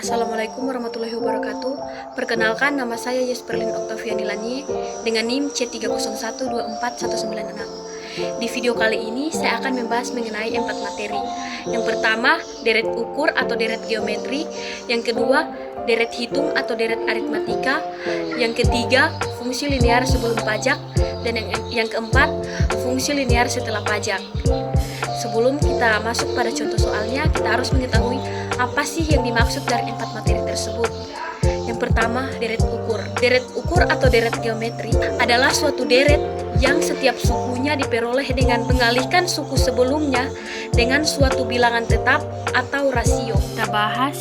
Assalamualaikum warahmatullahi wabarakatuh. Perkenalkan, nama saya Yesperlin Oktaviani Lanie dengan NIM C301241966. Di video kali ini saya akan membahas mengenai 4 materi. Yang pertama, deret ukur atau deret geometri. Yang kedua, deret hitung atau deret aritmatika. Yang ketiga, fungsi linear sebelum pajak. Dan yang keempat, fungsi linear setelah pajak. Sebelum kita masuk pada contoh soalnya, kita harus mengetahui apa sih yang dimaksud dari 4 materi tersebut. Yang pertama, deret ukur. Deret ukur atau deret geometri adalah suatu deret yang setiap sukunya diperoleh dengan mengalihkan suku sebelumnya dengan suatu bilangan tetap atau rasio. Kita bahas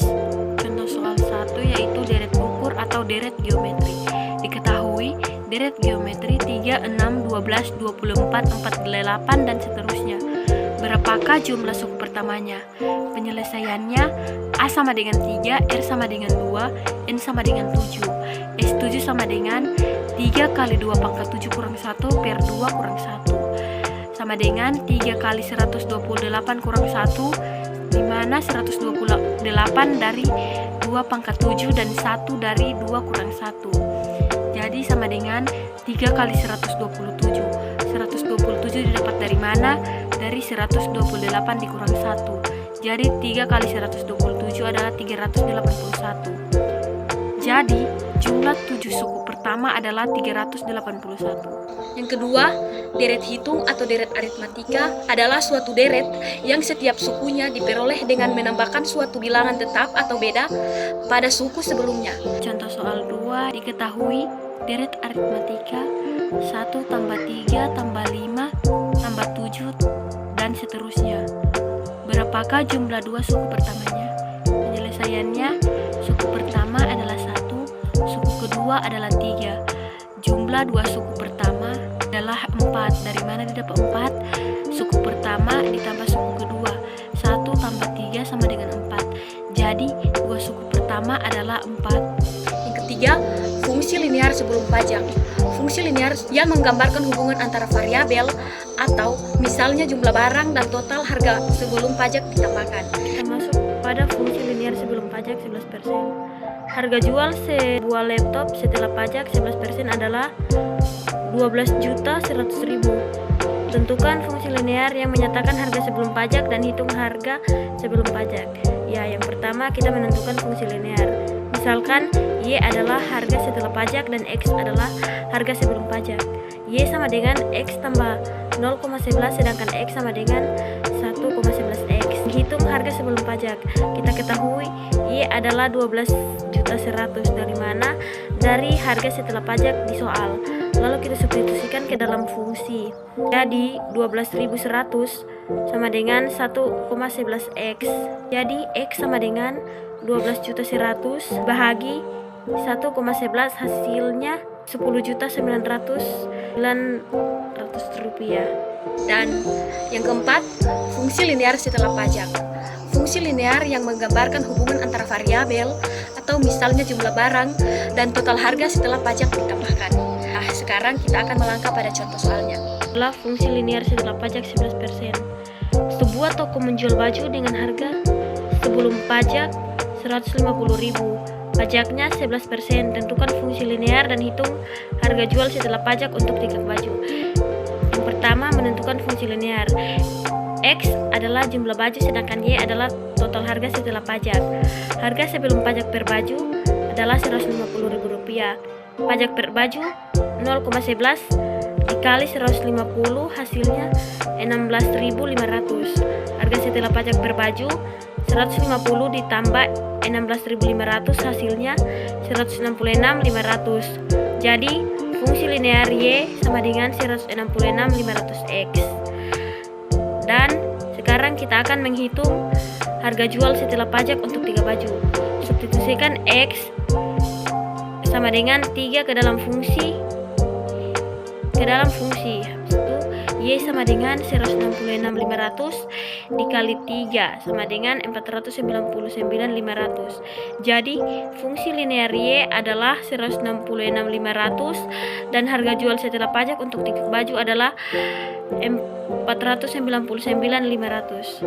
contoh soal 1, yaitu deret ukur atau deret geometri. Diketahui deret geometri 3, 6, 12, 24, 48, dan seterusnya. Berapakah jumlah suku pertamanya? Penyelesaiannya A sama dengan 3, R sama dengan 2, N sama dengan 7. S7 sama dengan 3 kali 2 pangkat 7 kurang 1 per 2 kurang 1. Sama dengan 3 kali 128 kurang 1, di mana 128 dari 2 pangkat 7 dan 1 dari 2 kurang 1. Jadi sama dengan 3 kali 127. 127 didapat dari mana? Dari 128 dikurang 1. Jadi 3 kali 127 adalah 381. Jadi jumlah 7 suku pertama adalah 381. Yang kedua, deret hitung atau deret aritmatika adalah suatu deret yang setiap sukunya diperoleh dengan menambahkan suatu bilangan tetap atau beda pada suku sebelumnya. Contoh soal 2, diketahui deret aritmatika 1 tambah 3 tambah 5 tambah 7 dan seterusnya. Berapakah jumlah 2 suku pertamanya? Penyelesaiannya, suku pertama adalah 1, suku kedua adalah 3. Jumlah 2 suku pertama adalah 4. Dari mana didapat 4? Suku pertama ditambah suku kedua. 1 tambah 3 sama dengan 4. Jadi 2 suku pertama adalah 4. Yang ketiga, fungsi linear sebelum pajak. Fungsi linear yang menggambarkan hubungan antara variabel atau misalnya jumlah barang dan total harga sebelum pajak ditambahkan. Kita masuk pada fungsi linear sebelum pajak 11%. Harga jual sebuah laptop setelah pajak 11% adalah 12.100.000. Tentukan fungsi linear yang menyatakan harga sebelum pajak dan hitung harga sebelum pajak. Ya, yang pertama kita menentukan fungsi linear. Misalkan Y adalah harga setelah pajak dan X adalah harga sebelum pajak. Y sama dengan X tambah 0,11 sedangkan X sama dengan 1,11X. Hitung harga sebelum pajak. Kita ketahui Y adalah 12.100.000. Dari mana? Dari harga setelah pajak di soal. Lalu kita substitusikan ke dalam fungsi. Jadi 12.100 sama dengan 1,11X. Jadi X sama dengan 12.100 bahagi 1,11, hasilnya 10.900.900 rupiah. Dan yang keempat, fungsi linear setelah pajak. Fungsi linear yang menggambarkan hubungan antara variabel atau misalnya jumlah barang dan total harga setelah pajak ditambahkan. Nah, sekarang kita akan melangkah pada contoh soalnya. Adalah fungsi linear setelah pajak 11%. Sebuah toko menjual baju dengan harga sebelum pajak 150.000. Pajaknya 11%. Tentukan fungsi linear dan hitung harga jual setelah pajak untuk 3 baju. Yang pertama, menentukan fungsi linear. X adalah jumlah baju sedangkan Y adalah total harga setelah pajak. Harga sebelum pajak per baju adalah Rp150.000. Pajak per baju 0,11 dikali 150 hasilnya 16.500. Harga setelah pajak per baju 150 ditambah 16.500 hasilnya 166.500. Jadi fungsi linear Y sama dengan 166.500X. Dan sekarang kita akan menghitung harga jual setelah pajak untuk 3 baju. Substitusikan X sama dengan 3 ke dalam fungsi. Y sama dengan 166.500 dikali 3 sama dengan 499.500. Jadi fungsi linear Y adalah 166.500 dan harga jual setelah pajak untuk 3 baju adalah 499.500.